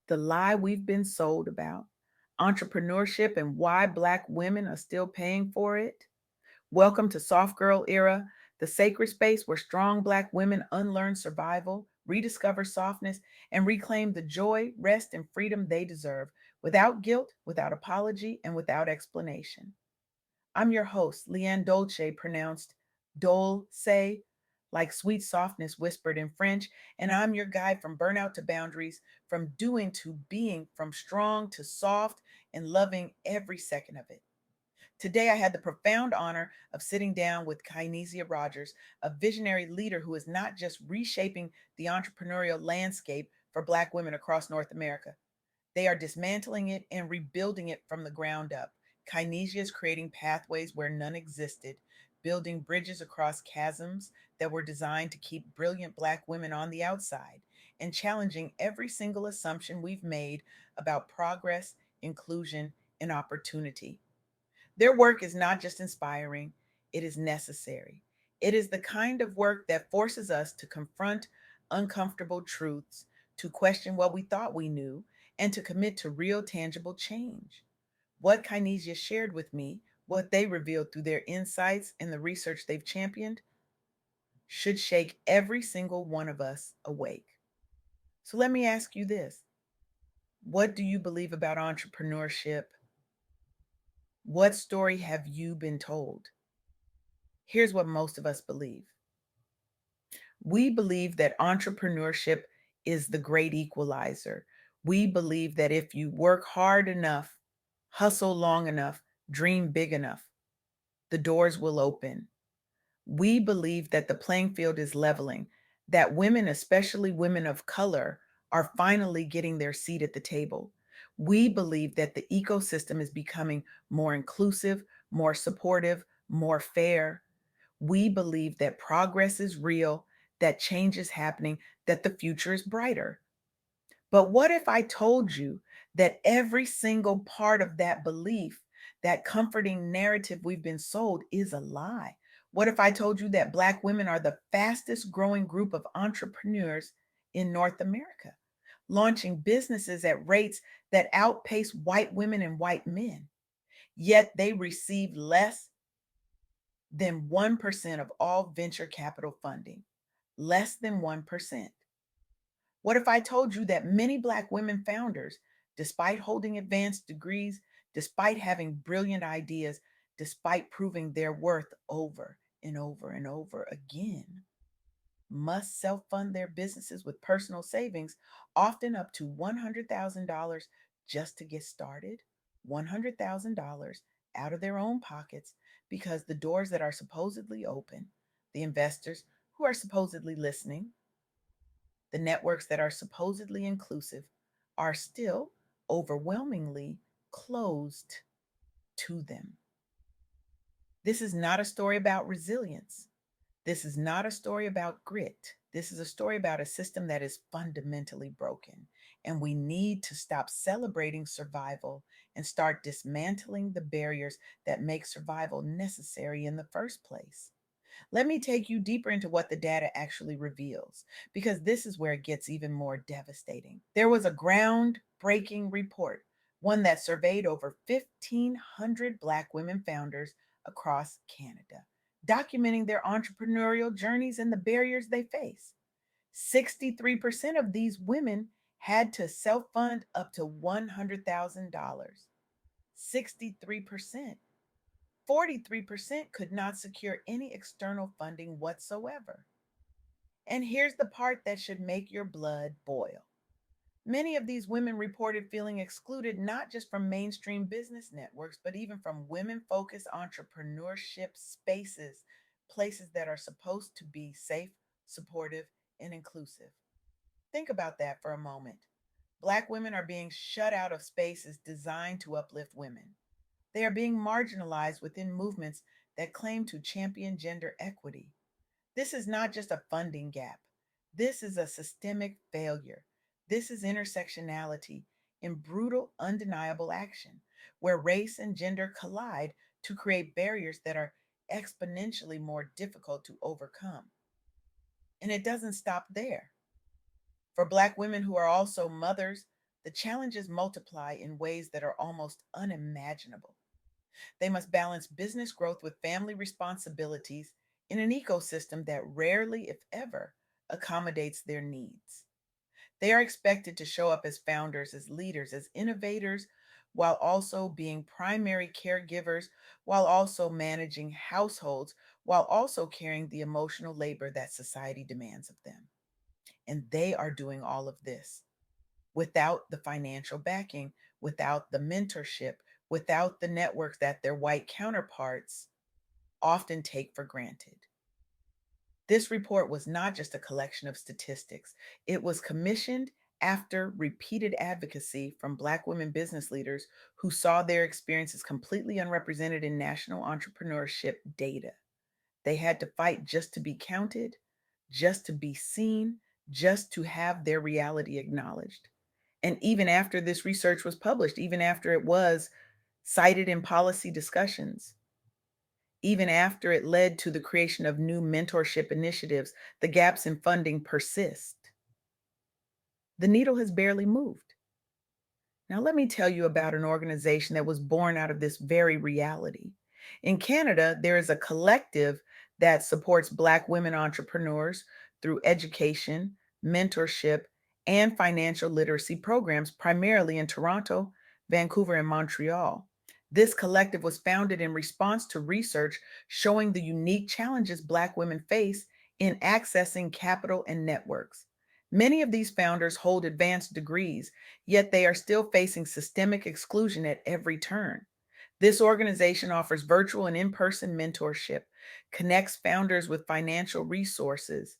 the lie we've been sold about, entrepreneurship and why Black women are still paying for it. Welcome to Soft Girl Era, the sacred space where strong Black women unlearn survival, rediscover softness, and reclaim the joy, rest, and freedom they deserve without guilt, without apology, and without explanation. I'm your host, LeAnne Dolce, pronounced Dolce, like sweet softness whispered in French, and I'm your guide from burnout to boundaries, from doing to being, from strong to soft, and loving every second of it. Today, I had the profound honor of sitting down with Kynesia Rodgers, a visionary leader who is not just reshaping the entrepreneurial landscape for Black women across North America. They are dismantling it and rebuilding it from the ground up. Kynesia is creating pathways where none existed, building bridges across chasms that were designed to keep brilliant Black women on the outside, and challenging every single assumption we've made about progress, inclusion, and opportunity. Their work is not just inspiring, it is necessary. It is the kind of work that forces us to confront uncomfortable truths, to question what we thought we knew, and to commit to real, tangible change. What Kinesia shared with me, what they revealed through their insights and the research they've championed, should shake every single one of us awake. So let me ask you this: what do you believe about entrepreneurship? What story have you been told? Here's what most of us believe: we believe that entrepreneurship is the great equalizer. We believe that if you work hard enough, hustle long enough, dream big enough, the doors will open. We believe that the playing field is leveling, that women, especially women of color, are finally getting their seat at the table. We believe that the ecosystem is becoming more inclusive, more supportive, more fair. We believe that progress is real, that change is happening, that the future is brighter. But what if I told you that every single part of that belief, that comforting narrative we've been sold, is a lie? What if I told you that Black women are the fastest growing group of entrepreneurs in North America, launching businesses at rates that outpace white women and white men, yet they receive less than 1% of all venture capital funding? Less than 1%. What if I told you that many Black women founders, despite holding advanced degrees, despite having brilliant ideas, despite proving their worth over and over and over again, must self fund their businesses with personal savings, often up to $100,000 just to get started? $100,000 out of their own pockets because the doors that are supposedly open, the investors who are supposedly listening, the networks that are supposedly inclusive, are still overwhelmingly closed to them. This is not a story about resilience. This is not a story about grit. This is a story about a system that is fundamentally broken. And we need to stop celebrating survival and start dismantling the barriers that make survival necessary in the first place. Let me take you deeper into what the data actually reveals, because this is where it gets even more devastating. There was a groundbreaking report, one that surveyed over 1,500 Black women founders across Canada, documenting their entrepreneurial journeys and the barriers they face. 63% of these women had to self fund up to $100,000. 63%. 43% could not secure any external funding whatsoever. And here's the part that should make your blood boil. Many of these women reported feeling excluded not just from mainstream business networks, but even from women focused entrepreneurship spaces, places that are supposed to be safe, supportive, and inclusive. Think about that for a moment. Black women are being shut out of spaces designed to uplift women. They are being marginalized within movements that claim to champion gender equity. This is not just a funding gap. This is a systemic failure. This is intersectionality in brutal, undeniable action, where race and gender collide to create barriers that are exponentially more difficult to overcome. And it doesn't stop there. For Black women who are also mothers, The challenges multiply in ways that are almost unimaginable. They must balance business growth with family responsibilities in an ecosystem that rarely, if ever, accommodates their needs. They are expected to show up as founders, as leaders, as innovators, while also being primary caregivers, while also managing households, while also carrying the emotional labor that society demands of them. And they are doing all of this without the financial backing, without the mentorship, without the networks that their white counterparts often take for granted. This report was not just a collection of statistics, it was commissioned after repeated advocacy from Black women business leaders who saw their experiences completely unrepresented in national entrepreneurship data. They had to fight just to be counted, just to be seen, just to have their reality acknowledged. And even after this research was published, even after it was cited in policy discussions, even after it led to the creation of new mentorship initiatives, the gaps in funding persist. The needle has barely moved. Now, let me tell you about an organization that was born out of this very reality. In Canada, there is a collective that supports Black women entrepreneurs through education, mentorship, and financial literacy programs, primarily in Toronto, Vancouver, and Montreal. This collective was founded in response to research showing the unique challenges Black women face in accessing capital and networks. Many of these founders hold advanced degrees, yet they are still facing systemic exclusion at every turn. This organization offers virtual and in person mentorship, connects founders with financial resources,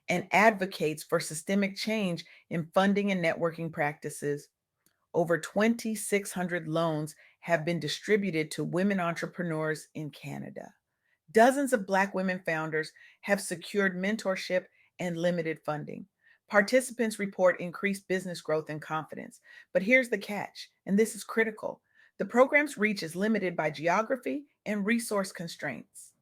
and advocates for systemic change in funding and networking practices. Over 2,600 loans have been distributed to women entrepreneurs in Canada. Dozens of Black women founders have secured mentorship and limited funding. Participants report increased business growth and confidence. But here's the catch, and this is critical: the program's reach is limited by geography and resource constraints.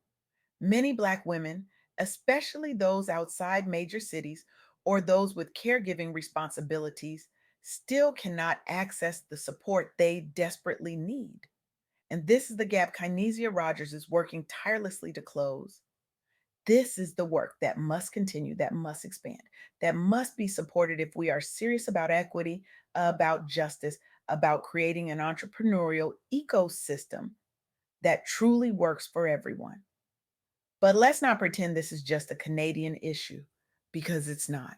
Many Black women, especially those outside major cities or those with caregiving responsibilities, still cannot access the support they desperately need. And this is the gap Kynesia Rodgers is working tirelessly to close. This is the work that must continue, that must expand, that must be supported if we are serious about equity, about justice, about creating an entrepreneurial ecosystem that truly works for everyone. But let's not pretend this is just a Canadian issue, because it's not.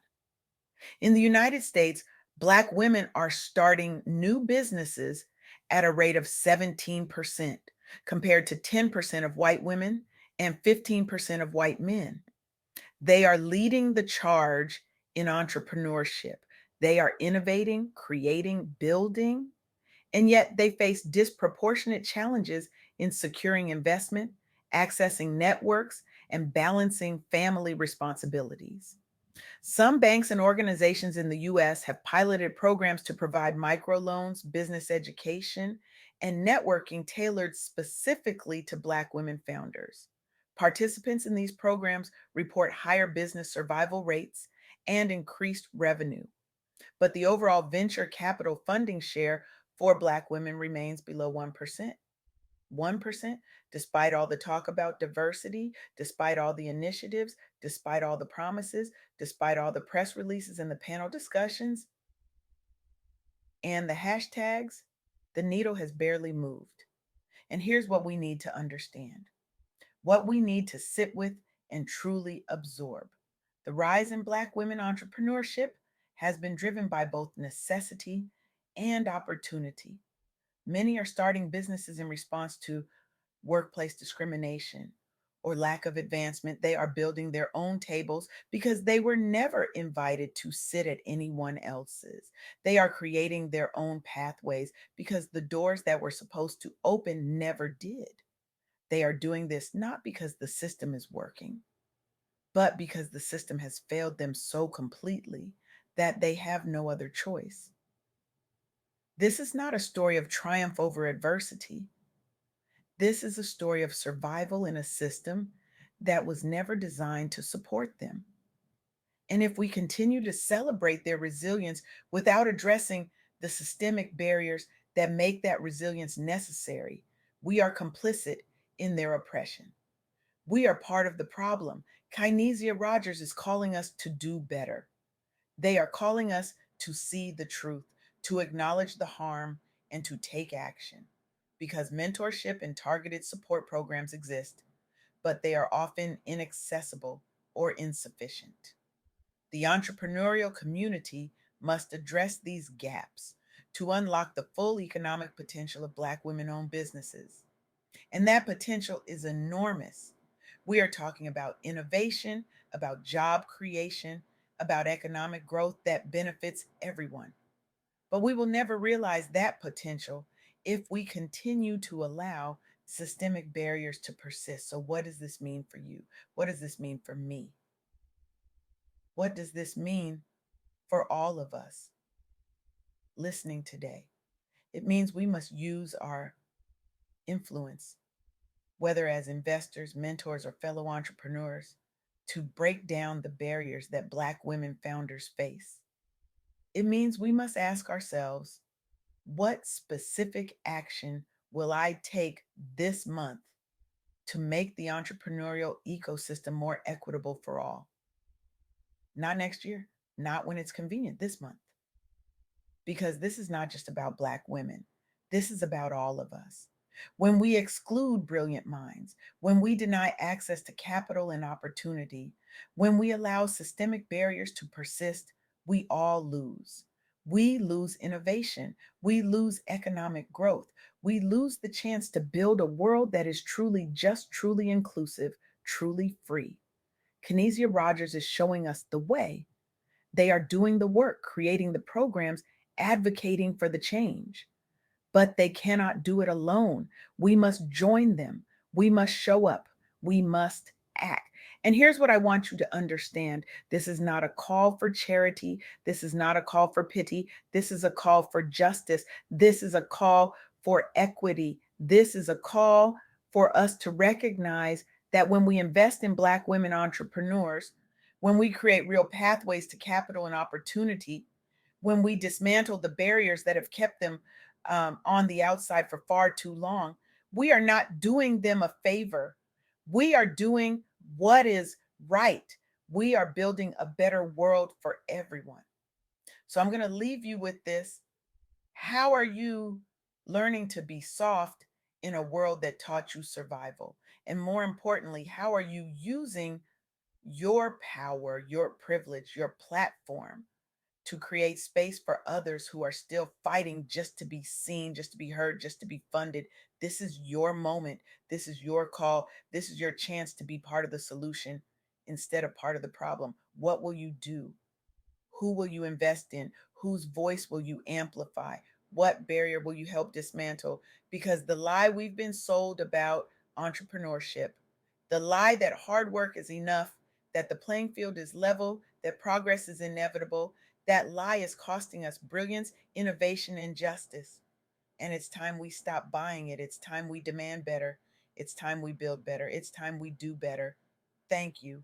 In the United States, Black women are starting new businesses at a rate of 17%, compared to 10% of white women and 15% of white men. They are leading the charge in entrepreneurship. They are innovating, creating, building, and yet they face disproportionate challenges in securing investment, accessing networks, and balancing family responsibilities. Some banks and organizations in the US have piloted programs to provide microloans, business education, and networking tailored specifically to Black women founders. Participants in these programs report higher business survival rates and increased revenue, but the overall venture capital funding share for Black women remains below 1%. 1%, despite all the talk about diversity, despite all the initiatives, despite all the promises, despite all the press releases and the panel discussions and the hashtags, the needle has barely moved. And here's what we need to understand, what we need to sit with and truly absorb. The rise in Black women entrepreneurship has been driven by both necessity and opportunity. Many are starting businesses in response to workplace discrimination or lack of advancement. They are building their own tables because they were never invited to sit at anyone else's. They are creating their own pathways because the doors that were supposed to open never did. They are doing this not because the system is working, but because the system has failed them so completely that they have no other choice. This is not a story of triumph over adversity. This is a story of survival in a system that was never designed to support them. And if we continue to celebrate their resilience without addressing the systemic barriers that make that resilience necessary. We are complicit in their oppression. We are part of the problem. Kynesia Rodgers is calling us to do better. They are calling us to see the truth, to acknowledge the harm, and to take action. Because mentorship and targeted support programs exist, but they are often inaccessible or insufficient. The entrepreneurial community must address these gaps to unlock the full economic potential of Black women owned businesses. And that potential is enormous. We are talking about innovation, about job creation, about economic growth that benefits everyone. But we will never realize that potential if we continue to allow systemic barriers to persist. So, what does this mean for you? What does this mean for me? What does this mean for all of us listening today? It means we must use our influence, whether as investors, mentors, or fellow entrepreneurs, to break down the barriers that Black women founders face. It means we must ask ourselves, what specific action will I take this month to make the entrepreneurial ecosystem more equitable for all? Not next year, not when it's convenient, this month. Because this is not just about Black women, this is about all of us. When we exclude brilliant minds, when we deny access to capital and opportunity, when we allow systemic barriers to persist, we all lose. We lose innovation. We lose economic growth. We lose the chance to build a world that is truly just, truly inclusive, truly free. Kynesia Rodgers is showing us the way. They are doing the work, creating the programs, advocating for the change, but they cannot do it alone. We must join them. We must show up. We must act. And here's what I want you to understand: this is not a call for charity. This is not a call for pity. This is a call for justice. This is a call for equity. This is a call for us to recognize that when we invest in Black women entrepreneurs, when we create real pathways to capital and opportunity, when we dismantle the barriers that have kept them on the outside for far too long, we are not doing them a favor. We are doing what is right. We are building a better world for everyone. So I'm going to leave you with this. How are you learning to be soft in a world that taught you survival? And more importantly, how are you using your power, your privilege, your platform to create space for others who are still fighting just to be seen, just to be heard, just to be funded? This is your moment. This is your call. This is your chance to be part of the solution instead of part of the problem. What will you do? Who will you invest in? Whose voice will you amplify? What barrier will you help dismantle? Because the lie we've been sold about entrepreneurship, the lie that hard work is enough, that the playing field is level, that progress is inevitable, that lie is costing us brilliance, innovation, and justice. And it's time we stop buying it. It's time we demand better. It's time we build better. It's time we do better. Thank you.